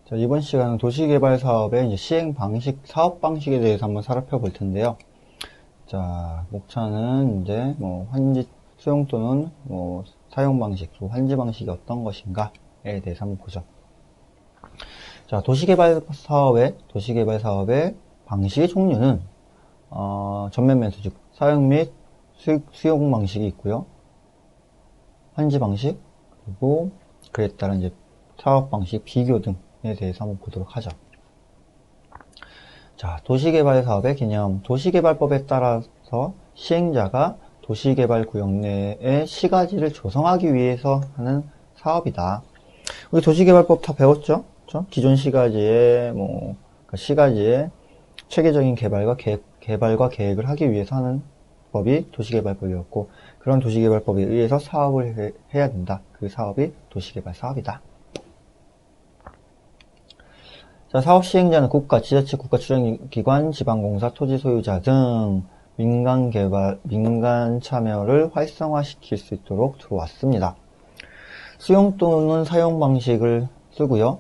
자, 이번 시간은 도시개발 사업의 이제 시행 방식, 사업 방식에 대해서 한번 살펴볼 텐데요. 자, 목차는 이제 환지 수용 또는 사용 방식, 환지 방식이 어떤 것인가에 대해서 한번 보죠. 자, 도시개발 사업의 방식의 종류는 전면 매수, 즉 사용 및 수용 방식이 있고요. 환지 방식, 그리고 그에 따른 이제 사업 방식 비교 등에 대해서 한번 보도록 하죠. 자, 도시개발 사업의 개념. 도시개발법에 따라서 시행자가 도시개발구역 내에 시가지를 조성하기 위해서 하는 사업이다. 우리 도시개발법 다 배웠죠? 그렇죠? 기존 시가지의 시가지의 체계적인 개발과 계획을 하기 위해서 하는 법이 도시개발법이었고, 그런 도시개발법에 의해서 사업을 해야 된다. 그 사업이 도시개발 사업이다. 자, 사업 시행자는 국가, 지자체, 국가추진기관, 지방공사, 토지 소유자 등 민간 참여를 활성화시킬 수 있도록 들어왔습니다. 수용 또는 사용 방식을 쓰고요.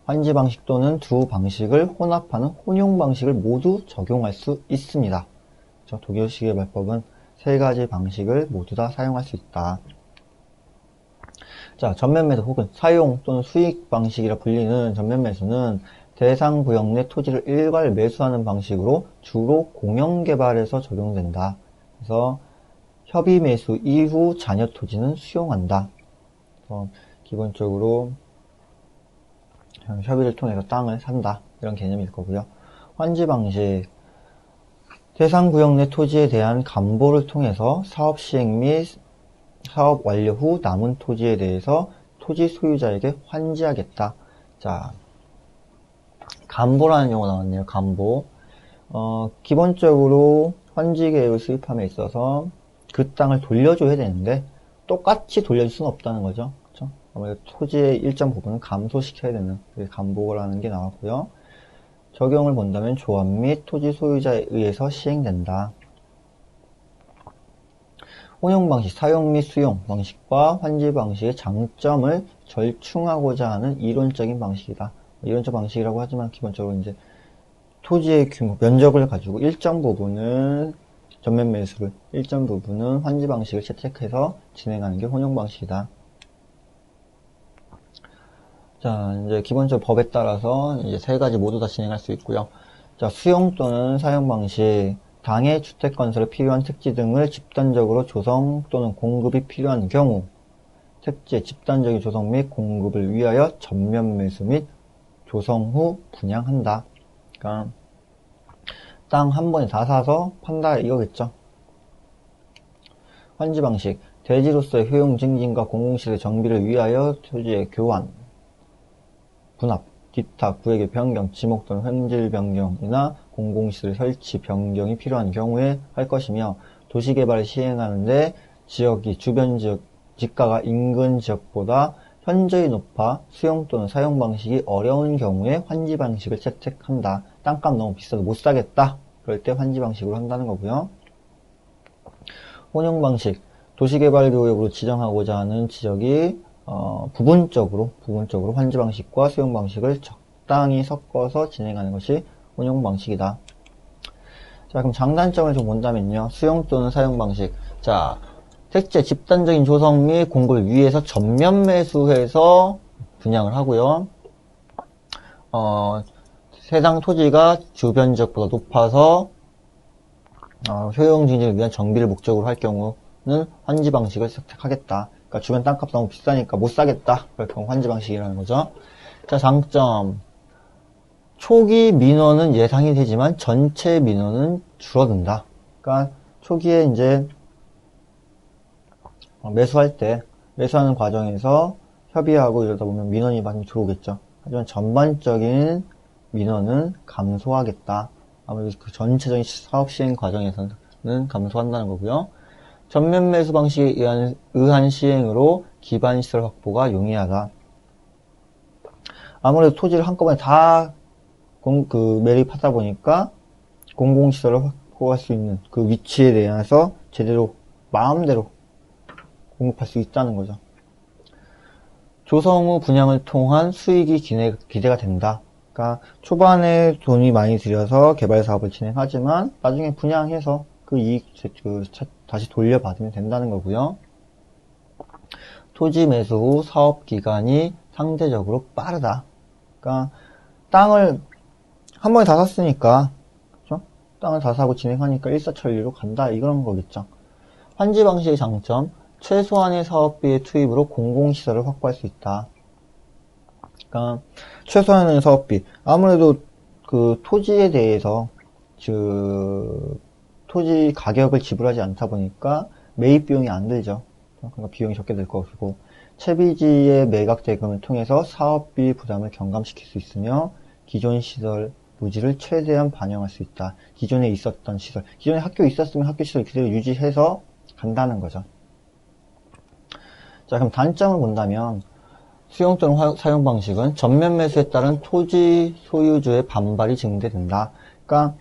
환지 방식 또는 두 방식을 혼합하는 혼용 방식을 모두 적용할 수 있습니다. 도시개발법은 세 가지 방식을 모두 다 사용할 수 있다. 자, 전면매수 혹은 사용 또는 수익 방식이라 불리는 전면매수는 대상 구역 내 토지를 일괄 매수하는 방식으로 주로 공영개발에서 적용된다. 그래서 협의매수 이후 잔여 토지는 수용한다. 기본적으로 협의를 통해서 땅을 산다. 이런 개념일 거고요. 환지 방식. 대상 구역 내 토지에 대한 감보를 통해서 사업 시행 및 사업 완료 후 남은 토지에 대해서 토지 소유자에게 환지하겠다. 자, 감보라는 용어 나왔네요. 감보. 기본적으로 환지 계획을 수립함에 있어서 그 땅을 돌려줘야 되는데 똑같이 돌려줄 수는 없다는 거죠. 그렇죠? 아무래도 토지의 일정 부분을 감소시켜야 되는 감보라는 게 나왔고요. 적용을 본다면 조합 및 토지 소유자에 의해서 시행된다. 혼용 방식, 사용 및 수용 방식과 환지 방식의 장점을 절충하고자 하는 이론적인 방식이다. 이론적 방식이라고 하지만 기본적으로 이제 토지의 규모, 면적을 가지고 일정 부분은 전면 매수를, 일정 부분은 환지 방식을 채택해서 진행하는 게 혼용 방식이다. 자, 이제 기본적으로 법에 따라서 이제 세 가지 모두 다 진행할 수 있고요. 자, 수용 또는 사용 방식. 당해 주택 건설에 필요한 택지 등을 집단적으로 조성 또는 공급이 필요한 경우 택지의 집단적인 조성 및 공급을 위하여 전면 매수 및 조성 후 분양한다. 그러니까 땅 한 번에 다 사서 판다 이거겠죠. 환지 방식. 대지로서의 효용 증진과 공공시설의 정비를 위하여 토지의 교환, 분합, 기타, 구획의 변경, 지목 또는 횡질 변경이나 공공시설 설치 변경이 필요한 경우에 할 것이며 도시개발을 시행하는데 지역이 주변 지역 지가가 인근 지역보다 현저히 높아 수용 또는 사용 방식이 어려운 경우에 환지 방식을 채택한다. 땅값 너무 비싸서 못 사겠다. 그럴 때 환지 방식으로 한다는 거고요. 혼용 방식. 도시개발구역으로 지정하고자 하는 지역이 부분적으로 환지 방식과 수용 방식을 적당히 섞어서 진행하는 것이 혼용 방식이다. 자, 그럼 장단점을 좀 본다면요. 수용 또는 사용 방식. 자, 택지의 집단적인 조성 및 공급을 위해서 전면 매수해서 분양을 하고요. 해당 토지가 주변 지역보다 높아서 효용 증진을 위한 정비를 목적으로 할 경우는 환지 방식을 선택하겠다. 그러니까 주변 땅값 너무 비싸니까 못 사겠다. 그럴 경우 환지 방식이라는 거죠. 자, 장점. 초기 민원은 예상이 되지만 전체 민원은 줄어든다. 그러니까 초기에 이제 매수하는 과정에서 협의하고 이러다 보면 민원이 많이 들어오겠죠. 하지만 전반적인 민원은 감소하겠다. 아무래도 그 전체적인 사업 시행 과정에서는 감소한다는 거고요. 전면 매수 방식에 의한 시행으로 기반 시설 확보가 용이하다. 아무래도 토지를 한꺼번에 다 매립하다 보니까 공공시설을 확보할 수 있는 그 위치에 대해서 제대로 마음대로 공급할 수 있다는 거죠. 조성 후 분양을 통한 수익이 기대가 된다. 그러니까 초반에 돈이 많이 들여서 개발 사업을 진행하지만 나중에 분양해서 그 이익 다시 돌려받으면 된다는 거고요. 토지 매수 후 사업 기간이 상대적으로 빠르다. 그러니까 땅을 한 번에 다 샀으니까, 그렇죠? 땅을 다 사고 진행하니까 일사천리로 간다, 이런 거겠죠. 환지 방식의 장점, 최소한의 사업비의 투입으로 공공시설을 확보할 수 있다. 그러니까 최소한의 사업비, 아무래도 그 토지에 대해서 토지 가격을 지불하지 않다 보니까 매입 비용이 안 들죠. 그러니까 비용이 적게 들 것이고, 채비지의 매각 대금을 통해서 사업비 부담을 경감시킬 수 있으며 기존 시설 부지를 최대한 반영할 수 있다. 기존에 있었던 시설, 기존에 학교 있었으면 학교 시설 그대로 유지해서 간다는 거죠. 자, 그럼 단점을 본다면 수용 또는 사용 방식은 전면 매수에 따른 토지 소유주의 반발이 증대된다. 그러니까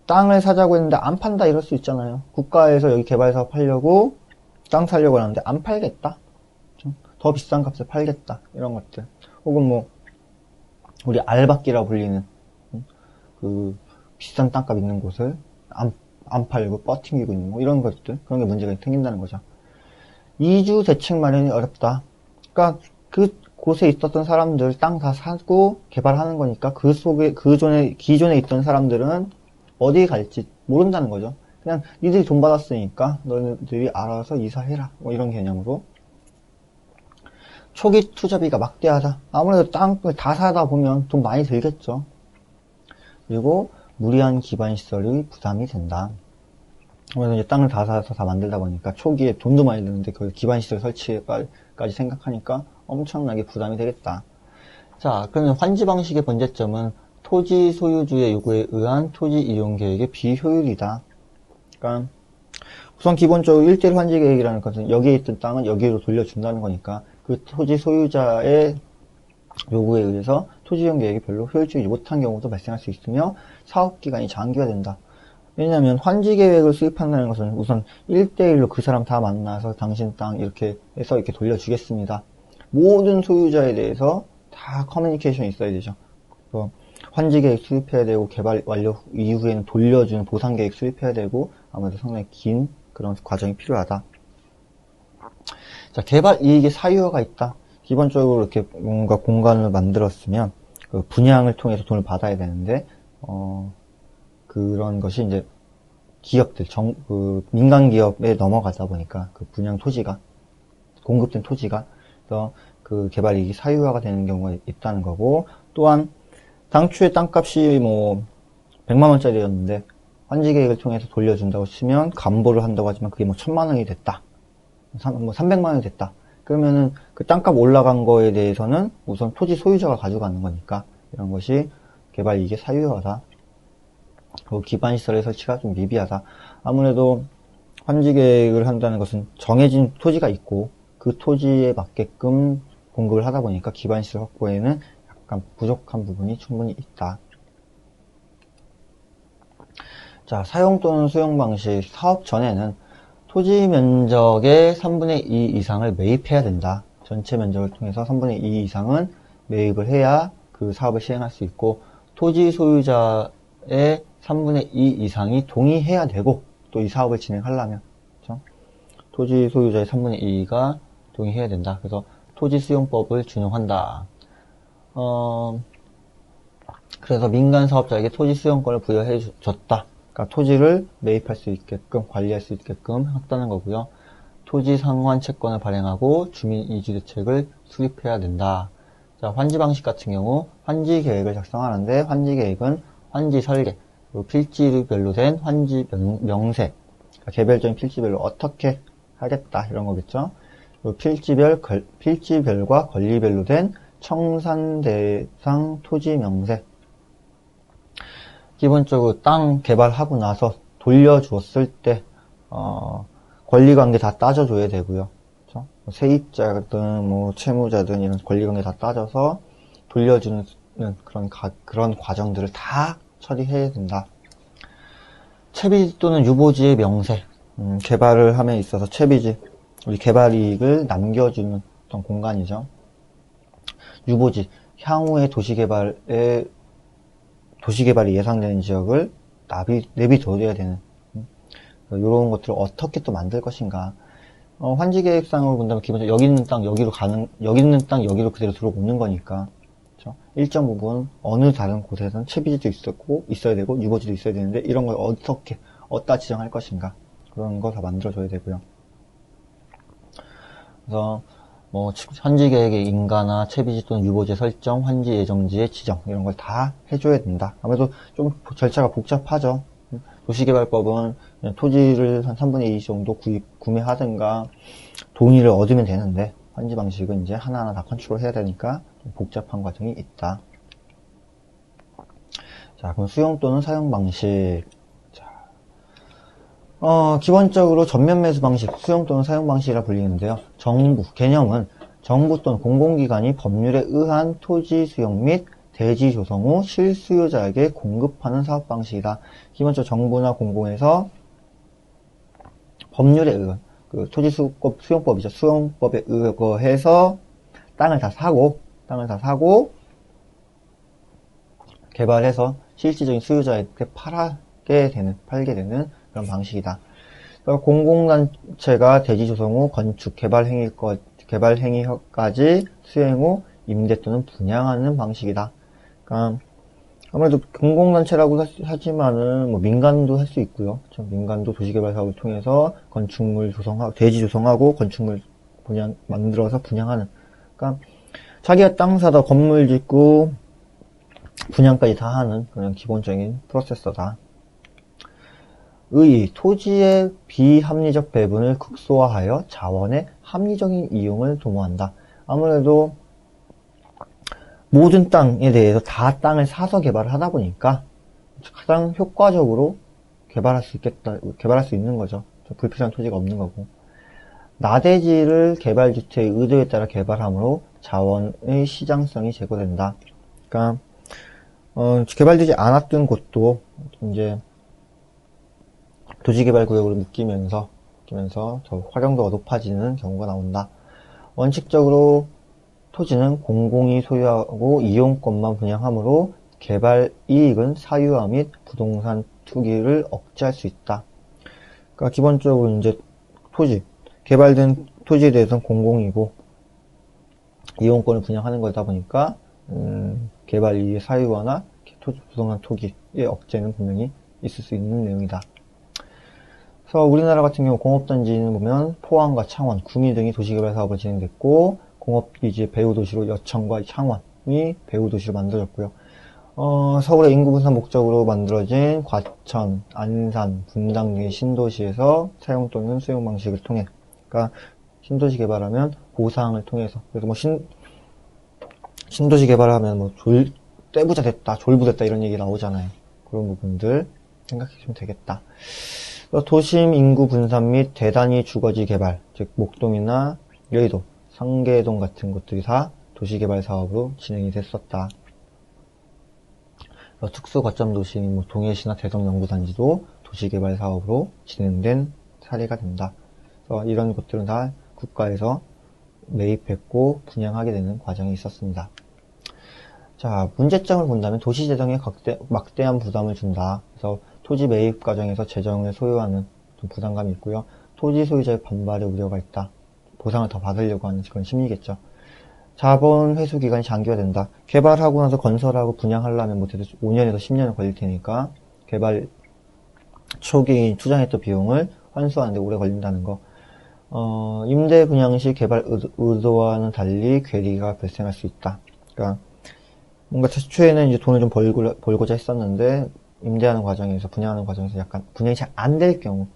땅을 사자고 했는데 안 판다, 이럴 수 있잖아요. 국가에서 여기 개발 사업 하려고 땅 사려고 하는데 안 팔겠다. 더 비싼 값에 팔겠다. 이런 것들. 혹은 뭐 우리 알박기라 불리는 그 비싼 땅값 있는 곳을 안 팔고 뻗팅기고 있는 뭐 이런 것들, 그런 게 문제가 생긴다는 거죠. 이주 대책 마련이 어렵다. 그러니까 그 곳에 있었던 사람들 땅 다 사고 개발하는 거니까 그 속에 기존에 있던 사람들은 어디 갈지 모른다는 거죠. 그냥 니들이 돈 받았으니까 너희들이 알아서 이사해라, 뭐 이런 개념으로. 초기 투자비가 막대하다. 아무래도 땅을 다 사다 보면 돈 많이 들겠죠. 그리고 무리한 기반시설이 부담이 된다. 아무래도 이제 땅을 다 사서 다 만들다 보니까 초기에 돈도 많이 드는데 그 기반시설 설치까지 생각하니까 엄청나게 부담이 되겠다. 자, 그러면 환지 방식의 번제점은 토지 소유주의 요구에 의한 토지 이용 계획의 비효율이다. 그러니까 우선 기본적으로 1:1 환지 계획이라는 것은 여기에 있던 땅은 여기로 돌려준다는 거니까 그 토지 소유자의 요구에 의해서 토지 이용 계획이 별로 효율적이지 못한 경우도 발생할 수 있으며 사업기간이 장기화된다. 왜냐하면 환지 계획을 수립한다는 것은 우선 1:1로 그 사람 다 만나서 당신 땅 이렇게 해서 이렇게 돌려주겠습니다. 모든 소유자에 대해서 다 커뮤니케이션이 있어야 되죠. 환지 계획 수립해야 되고 개발 완료 이후에는 돌려주는 보상 계획 수립해야 되고 아무래도 상당히 긴 그런 과정이 필요하다. 자, 개발 이익의 사유화가 있다. 기본적으로 이렇게 뭔가 공간을 만들었으면 그 분양을 통해서 돈을 받아야 되는데 그런 것이 이제 기업들, 민간 기업에 넘어가다 보니까 그 분양 토지가, 공급된 토지가, 그래서 그 개발 이익이 사유화가 되는 경우가 있다는 거고, 또한 당초에 땅값이 뭐 100만 원짜리였는데 환지 계획을 통해서 돌려준다고 치면 감보를 한다고 하지만 그게 뭐 1000만 원이 됐다. 뭐 300만 원이 됐다. 그러면은 그 땅값 올라간 거에 대해서는 우선 토지 소유자가 가져가는 거니까 이런 것이 개발 이익의 사유화다. 그리고 기반시설의 설치가 좀 미비하다. 아무래도 환지 계획을 한다는 것은 정해진 토지가 있고 그 토지에 맞게끔 공급을 하다 보니까 기반시설 확보에는 약간 부족한 부분이 충분히 있다. 자, 사용 또는 수용 방식. 사업 전에는 토지 면적의 3분의 2 이상을 매입해야 된다. 전체 면적을 통해서 3분의 2 이상은 매입을 해야 그 사업을 시행할 수 있고, 토지 소유자의 3분의 2 이상이 동의해야 되고, 또 이 사업을 진행하려면, 그렇죠? 토지 소유자의 3분의 2가 동의해야 된다. 그래서 토지 수용법을 준용한다. 그래서 민간 사업자에게 토지 수용권을 부여해 줬다. 그러니까 토지를 매입할 수 있게끔, 관리할 수 있게끔 했다는 거고요. 토지 상환 채권을 발행하고 주민 이주 대책을 수립해야 된다. 자, 환지 방식 같은 경우 환지 계획을 작성하는데, 환지 계획은 환지 설계, 그리고 필지별로 된 환지 명세, 그러니까 개별적인 필지별로 어떻게 하겠다, 이런 거겠죠. 그리고 필지별과 권리별로 된 청산 대상 토지 명세. 기본적으로 땅 개발하고 나서 돌려주었을 때 권리관계 다 따져줘야 되고요. 그렇죠? 세입자든 뭐 채무자든 이런 권리관계 다 따져서 돌려주는 그런 과정들을 다 처리해야 된다. 채비지 또는 유보지의 명세. 개발을 함에 있어서 채비지, 우리 개발 이익을 남겨주는 어떤 공간이죠. 유보지, 향후의 도시개발이 예상되는 지역을 내비둬야 되는, 이런 것들을 어떻게 또 만들 것인가. 환지계획상으로 본다면 기본적으로 여기 있는 땅 여기 있는 땅 여기로 그대로 들어오는 거니까. 그렇죠? 일정 부분 어느 다른 곳에서는 채비지도 있어야 되고 유보지도 있어야 되는데 이런 걸 어디다 지정할 것인가. 그런 거 다 만들어줘야 되고요. 그래서 환지 계획의 인가나 채비지 또는 유보지 설정, 환지 예정지의 지정 이런 걸 다 해줘야 된다. 아무래도 좀 절차가 복잡하죠. 도시개발법은 토지를 한 3분의 2 정도 구매하든가 동의를 얻으면 되는데 환지 방식은 이제 하나하나 다 컨트롤 해야 되니까 좀 복잡한 과정이 있다. 자, 그럼 수용 또는 사용 방식. 기본적으로 전면 매수 방식, 수용 또는 사용 방식이라 불리는데요. 개념은 정부 또는 공공기관이 법률에 의한 토지 수용 및 대지 조성 후 실수요자에게 공급하는 사업 방식이다. 기본적으로 정부나 공공에서 법률에 의한, 토지 수용법이죠. 수용법에 의거해서 땅을 다 사고, 개발해서 실질적인 수요자에게 팔게 되는 그런 방식이다. 공공단체가 대지 조성 후 건축, 개발 행위까지 수행 후 임대 또는 분양하는 방식이다. 그러니까 아무래도 공공단체라고 하지만은 민간도 할 수 있고요. 민간도 도시개발 사업을 통해서 대지 조성하고 건축물 만들어서 분양하는. 그러니까 자기가 땅 사다 건물 짓고 분양까지 다 하는 그런 기본적인 프로세서다. 토지의 비합리적 배분을 극소화하여 자원의 합리적인 이용을 도모한다. 아무래도 모든 땅에 대해서 다 땅을 사서 개발을 하다 보니까 가장 효과적으로 개발할 수 있는 거죠. 불필요한 토지가 없는 거고. 나대지를 개발주체의 의도에 따라 개발함으로 자원의 시장성이 제고된다. 그러니까 개발되지 않았던 곳도 이제 도시개발구역으로 묶이면서 더 활용도가 높아지는 경우가 나온다. 원칙적으로 토지는 공공이 소유하고 이용권만 분양하므로 개발 이익은 사유화 및 부동산 투기를 억제할 수 있다. 그러니까 기본적으로 이제 개발된 토지에 대해서는 공공이고 이용권을 분양하는 거다 보니까 개발 이익의 사유화나 부동산 투기의 억제는 분명히 있을 수 있는 내용이다. 그래서 우리나라 같은 경우 공업단지는 보면 포항과 창원, 구미 등이 도시개발 사업을 진행됐고 공업기지의 배후도시로 여천과 창원이 배후도시로 만들어졌고요. 서울의 인구 분산 목적으로 만들어진 과천, 안산, 분당 등의 신도시에서 사용 또는 수용 방식을 통해, 그러니까 신도시 개발하면 보상을 통해서, 그래서 신도시 개발하면 떼부자 됐다, 졸부됐다 이런 얘기 나오잖아요. 그런 부분들 생각해주면 되겠다. 도심 인구 분산 및 대단위 주거지 개발, 즉 목동이나 여의도, 상계동 같은 곳들이 다 도시개발 사업으로 진행이 됐었다. 특수 거점 도시인 동해시나 대덕연구단지도 도시개발 사업으로 진행된 사례가 된다. 그래서 이런 것들은 다 국가에서 매입했고 분양하게 되는 과정이 있었습니다. 자, 문제점을 본다면 도시 재정에 막대한 부담을 준다. 그래서 토지 매입 과정에서 재정을 소요하는 좀 부담감이 있고요. 토지 소유자의 반발의 우려가 있다. 보상을 더 받으려고 하는 그런 심리겠죠. 자본 회수 기간이 장기화된다. 개발하고 나서 건설하고 분양하려면 못해도 5년에서 10년은 걸릴 테니까 개발 초기 투자했던 비용을 환수하는데 오래 걸린다는 거. 임대 분양 시 개발 의도와는 달리 괴리가 발생할 수 있다. 그러니까 뭔가 최초에는 이제 돈을 좀 벌고자 했었는데 임대하는 과정에서 분양하는 과정에서 약간 분양이 잘 안 될 경우,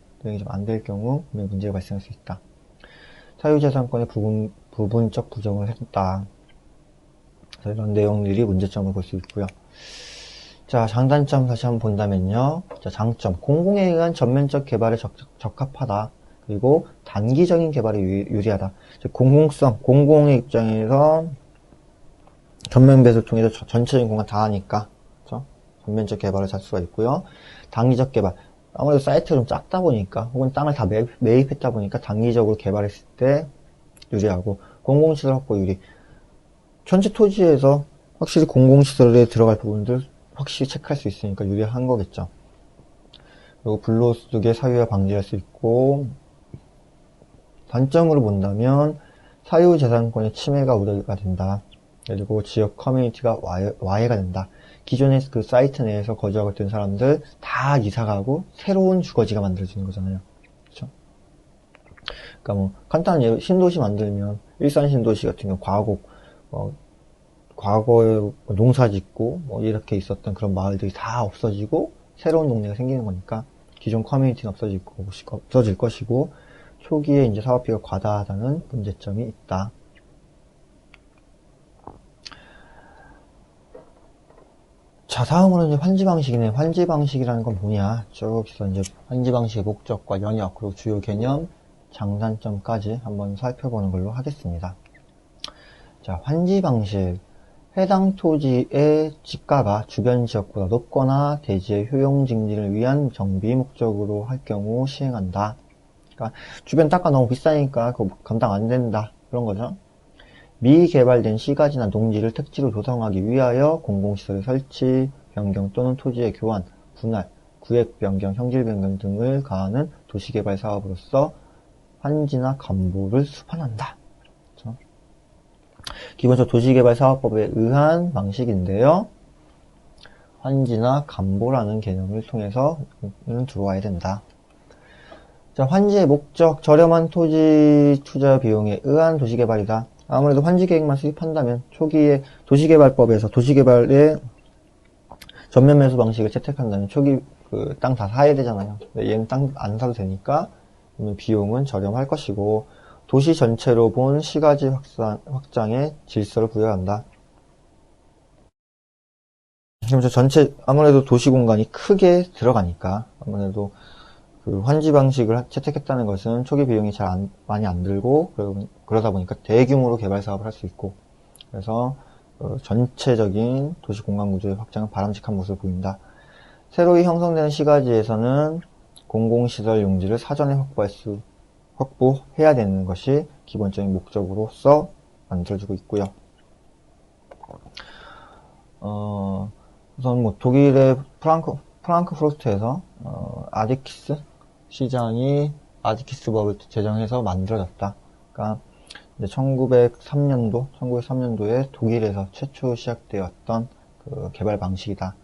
문제가 발생할 수 있다. 사유재산권의 부분적 부정을 했다. 이런 내용들이 문제점을 볼 수 있고요. 자, 장단점 다시 한번 본다면요. 자, 장점. 공공에 의한 전면적 개발에 적합하다. 그리고 단기적인 개발에 유리하다. 즉, 공공의 입장에서 전면 배수를 통해서 전체적인 공간 다 하니까, 그렇죠? 전면적 개발을 할 수가 있고요. 단기적 개발. 아무래도 사이트가 좀 작다 보니까, 혹은 땅을 다 매입했다 보니까 단기적으로 개발했을 때 유리하고, 공공시설 확보 유리. 전체 토지에서 확실히 공공시설에 들어갈 부분들 확실히 체크할 수 있으니까 유리한 거겠죠. 그리고 불로소득의 사유화 방지할 수 있고, 단점으로 본다면 사유재산권의 침해가 우려가 된다. 그리고 지역 커뮤니티가 와해가 된다. 기존의 그 사이트 내에서 거주하고 있던 사람들 다 이사가고 새로운 주거지가 만들어지는 거잖아요. 그렇죠? 그러니까 뭐 간단한 예로 신도시 만들면 일산 신도시 같은 경우 과거에 농사짓고 뭐 이렇게 있었던 그런 마을들이 다 없어지고 새로운 동네가 생기는 거니까 기존 커뮤니티는 없어질 것이고 초기에 이제 사업비가 과다하다는 문제점이 있다. 자, 다음으로 이제 환지 방식이네. 환지 방식이라는 건 뭐냐? 저기서 이제 환지 방식의 목적과 영역, 그리고 주요 개념, 장단점까지 한번 살펴보는 걸로 하겠습니다. 자, 환지 방식. 해당 토지의 지가가 주변 지역보다 높거나 대지의 효용 증진을 위한 정비 목적으로 할 경우 시행한다. 그러니까 주변 땅가 너무 비싸니까 그거 감당 안 된다. 그런 거죠. 미개발된 시가지나 농지를 택지로 조성하기 위하여 공공시설의 설치, 변경 또는 토지의 교환, 분할, 구획 변경, 형질 변경 등을 가하는 도시개발 사업으로서 환지나 감보를 수반한다. 그렇죠? 기본적으로 도시개발 사업법에 의한 방식인데요. 환지나 감보라는 개념을 통해서 들어와야 된다. 자, 환지의 목적, 저렴한 토지 투자 비용에 의한 도시개발이다. 아무래도 환지계획만 수립한다면 초기에 도시개발법에서 도시개발의 전면 매수 방식을 채택한다면 초기 그 땅 다 사야 되잖아요. 얘는 땅 안 사도 되니까 비용은 저렴할 것이고 도시 전체로 본 시가지 확장에 질서를 부여한다. 그럼 전체 아무래도 도시 공간이 크게 들어가니까 아무래도 그 환지 방식을 채택했다는 것은 초기 비용이 많이 안 들고 그러다 보니까 대규모로 개발 사업을 할 수 있고 그래서 전체적인 도시 공간 구조의 확장은 바람직한 모습을 보인다. 새로이 형성되는 시가지에서는 공공시설 용지를 사전에 확보해야 되는 것이 기본적인 목적으로서 만들어지고 있고요. 우선 뭐 독일의 프랑크푸르트에서 아디키스 시장이 아디키스법을 제정해서 만들어졌다. 그러니까 이제 1903년도에 독일에서 최초 시작되었던 그 개발 방식이다.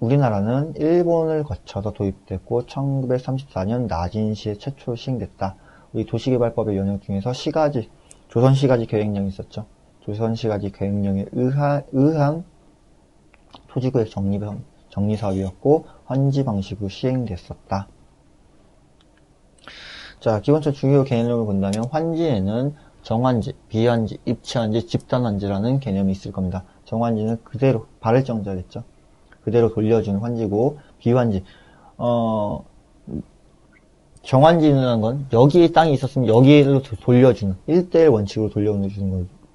우리나라는 일본을 거쳐서 도입됐고 1934년 나진시에 최초 시행됐다. 우리 도시개발법의 영역 중에서 조선시가지 계획령이 있었죠. 조선시가지 계획령에 의한 토지구역 정리사업이었고 환지 방식으로 시행됐었다. 자, 기본적으로 주요 개념을 본다면 환지에는 정환지, 비환지, 입치환지, 집단환지라는 개념이 있을 겁니다. 정환지는 그대로 발을 정자겠죠. 그대로 돌려주는 환지고 비환지, 정환지라는 건 여기에 땅이 있었으면 여기로 돌려주는 1대1 원칙으로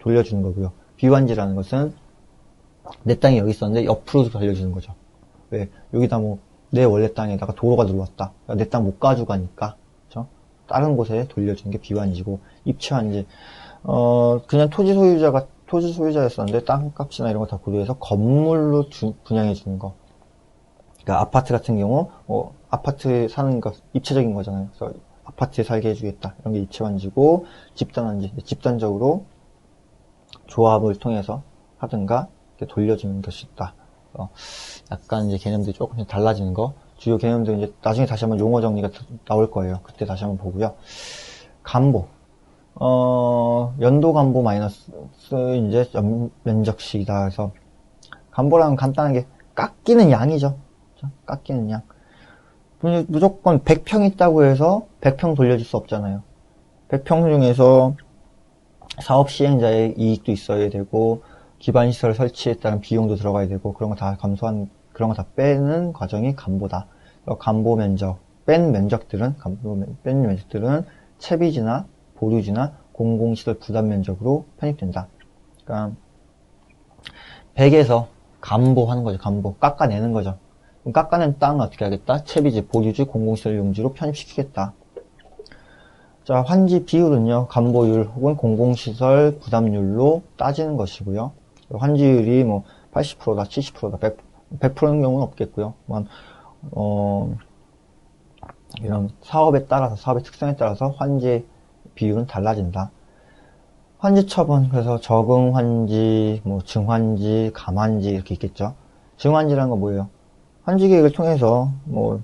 돌려주는 거고요. 비환지라는 것은 내 땅이 여기 있었는데 옆으로 돌려주는 거죠. 왜? 여기다 뭐 내 원래 땅에다가 도로가 들어왔다. 내 땅 못 가져가니까 그렇죠? 다른 곳에 돌려주는 게 비환지고 입치환지 그냥 토지 소유자였었는데 땅값이나 이런 거 다 고려해서 건물로 분양해 주는 거. 그러니까 아파트 같은 경우 아파트에 사는 거 입체적인 거잖아요. 그래서 아파트에 살게 해주겠다. 이런 게 입체환지고 집단환지. 집단적으로 조합을 통해서 하든가 이렇게 돌려주는 것이 있다. 약간 이제 개념들이 조금씩 달라지는 거. 주요 개념들 이제 나중에 다시 한번 용어 정리가 나올 거예요. 그때 다시 한번 보고요. 감보. 연도 감보 마이너스 이제 면적식이다. 그래서 감보라는 간단하게 깎이는 양이죠. 깎이는 양. 무조건 100평 있다고 해서 100평 돌려줄 수 없잖아요. 100평 중에서 사업 시행자의 이익도 있어야 되고 기반시설 설치에 따른 비용도 들어가야 되고 그런 거 다 그런 거 다 빼는 과정이 감보다. 감보 면적, 뺀 면적들은 채비지나 보류지나 공공시설 부담 면적으로 편입된다. 그러니까 100에서 감보하는 거죠. 감보. 깎아내는 거죠. 그럼 깎아낸 땅은 어떻게 하겠다? 채비지, 보류지, 공공시설 용지로 편입시키겠다. 자, 환지 비율은요, 간보율 혹은 공공시설 부담률로 따지는 것이고요. 환지율이 뭐 80%다, 70%다, 100%인 경우는 없겠고요. 이런 사업에 따라서, 사업의 특성에 따라서 환지 비율은 달라진다. 환지 처분, 그래서 적응 환지, 뭐 증환지, 감환지 이렇게 있겠죠. 증환지라는 건 뭐예요? 환지 계획을 통해서 뭐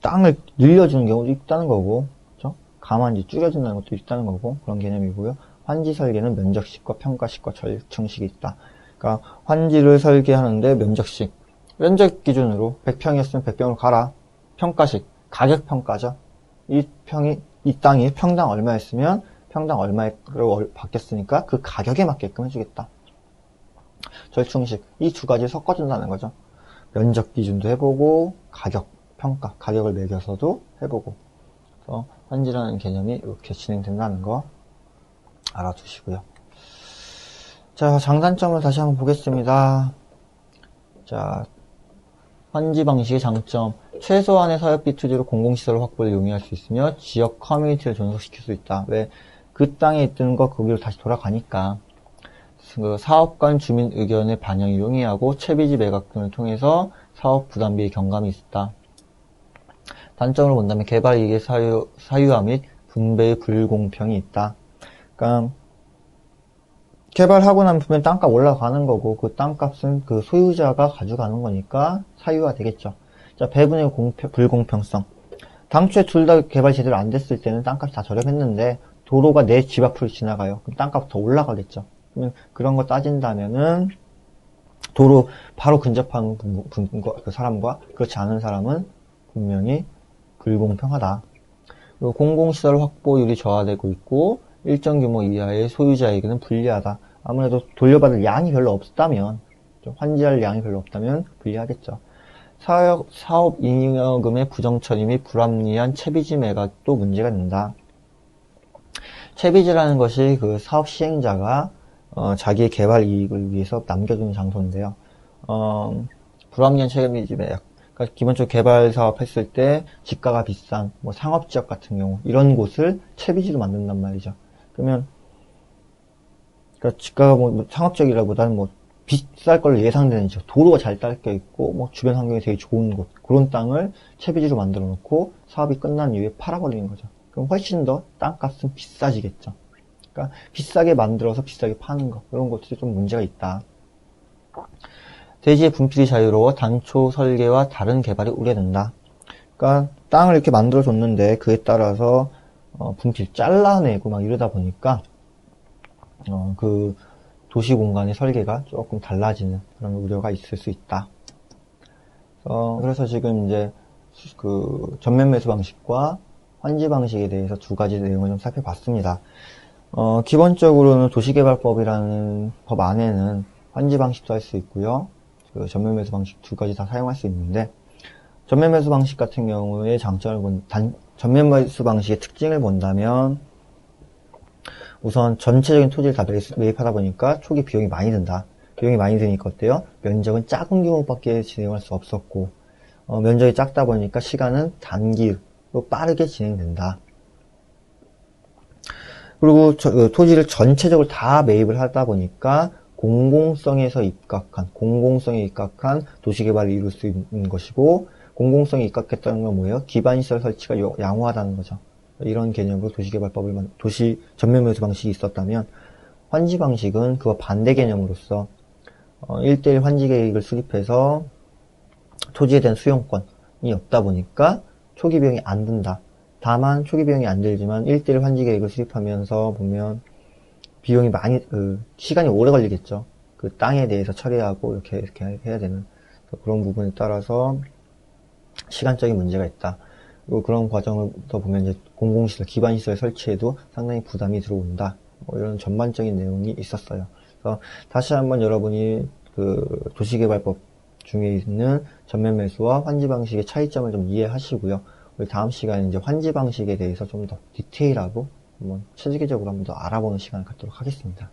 땅을 늘려주는 경우도 있다는 거고, 그렇죠? 감환지 줄여준다는 것도 있다는 거고 그런 개념이고요. 환지 설계는 면적식과 평가식과 절충식이 있다. 그러니까 환지를 설계하는데 면적식, 면적 기준으로 100평이었으면 100평으로 가라. 평가식, 가격 평가죠. 이 땅이 평당 얼마였으면 평당 얼마로 바뀌었으니까 그 가격에 맞게끔 해주겠다. 절충식, 이 두 가지 섞어준다는 거죠. 면적 기준도 해보고 가격, 평가, 가격을 매겨서도 해보고. 그래서 환지라는 개념이 이렇게 진행된다는 거 알아두시고요. 자, 장단점을 다시 한번 보겠습니다. 자, 환지 방식의 장점. 최소한의 사업비 투지로 공공시설 확보를 용이할 수 있으며 지역 커뮤니티를 존속시킬 수 있다. 왜? 그 땅에 있던 거 그 위로 다시 돌아가니까. 그 사업 간 주민 의견의 반영이 용이하고 채비지 매각 등을 통해서 사업 부담비의 경감이 있다. 단점을 본다면 개발 이익의 사유화 및 분배의 불공평이 있다. 그러니까 개발하고 나면 분명 땅값 올라가는 거고 그 땅값은 그 소유자가 가져가는 거니까 사유화 되겠죠. 자, 배분의 불공평성. 당초에 둘 다 개발 제대로 안 됐을 때는 땅값이 다 저렴했는데 도로가 내 집 앞으로 지나가요. 그럼 땅값 더 올라가겠죠. 그러면 그런 거 따진다면은 도로 바로 근접한 그 사람과 그렇지 않은 사람은 분명히 불공평하다. 그리고 공공시설 확보율이 저하되고 있고 일정 규모 이하의 소유자에게는 불리하다. 아무래도 돌려받을 양이 별로 없다면, 환지할 양이 별로 없다면 불리하겠죠. 사업 잉여금의 부정처리 및 불합리한 채비지 매각도 문제가 된다. 채비지라는 것이 그 사업 시행자가 자기의 개발 이익을 위해서 남겨두는 장소인데요. 불합리한 채비지 매각. 그러니까 기본적으로 개발 사업 했을 때 지가가 비싼 뭐 상업지역 같은 경우 이런 곳을 채비지로 만든단 말이죠. 그러면 그러니까 지가가 뭐 상업지역이라보다는 뭐 비쌀 걸로 예상되는 지역, 도로가 잘 딸려 있고 뭐 주변 환경이 되게 좋은 곳, 그런 땅을 채비지로 만들어 놓고 사업이 끝난 이후에 팔아버리는 거죠. 그럼 훨씬 더 땅값은 비싸지겠죠. 그러니까 비싸게 만들어서 비싸게 파는 거, 이런 것들이 좀 문제가 있다. 대지의 분필이 자유로워 단초 설계와 다른 개발이 우려된다. 그러니까 땅을 이렇게 만들어 줬는데 그에 따라서 분필 잘라내고 막 이러다 보니까 그 도시 공간의 설계가 조금 달라지는 그런 우려가 있을 수 있다. 그래서 지금 이제 그 전면 매수 방식과 환지 방식에 대해서 두 가지 내용을 좀 살펴봤습니다. 기본적으로는 도시개발법이라는 법 안에는 환지 방식도 할 수 있고요. 그 전면 매수 방식 두 가지 다 사용할 수 있는데, 전면 매수 방식 같은 경우에 전면 매수 방식의 특징을 본다면, 우선 전체적인 토지를 다 매입하다 보니까 초기 비용이 많이 든다. 비용이 많이 드니까 어때요? 면적은 작은 규모밖에 진행할 수 없었고, 면적이 작다 보니까 시간은 단기로 빠르게 진행된다. 그리고 토지를 전체적으로 다 매입을 하다 보니까 공공성에 입각한 도시개발을 이룰 수 있는 것이고, 공공성에 입각했다는 건 뭐예요? 기반시설 설치가 양호하다는 거죠. 이런 개념으로 도시개발법을 전면매수 방식이 있었다면, 환지 방식은 그와 반대 개념으로서 1:1 환지 계획을 수립해서 토지에 대한 수용권이 없다 보니까 초기 비용이 안 든다. 다만 초기 비용이 안 들지만 1:1 환지 계획을 수립하면서 보면 비용이 시간이 오래 걸리겠죠. 그 땅에 대해서 처리하고 이렇게 해야 되는 그런 부분에 따라서 시간적인 문제가 있다. 그리고 그런 과정을 더 보면 이제 공공시설, 기반시설 설치에도 상당히 부담이 들어온다. 이런 전반적인 내용이 있었어요. 그래서 다시 한번 여러분이 그 도시개발법 중에 있는 전면 매수와 환지 방식의 차이점을 좀 이해하시고요. 우리 다음 시간에 이제 환지 방식에 대해서 좀 더 디테일하고 한번 체계적으로 한번 더 알아보는 시간을 갖도록 하겠습니다.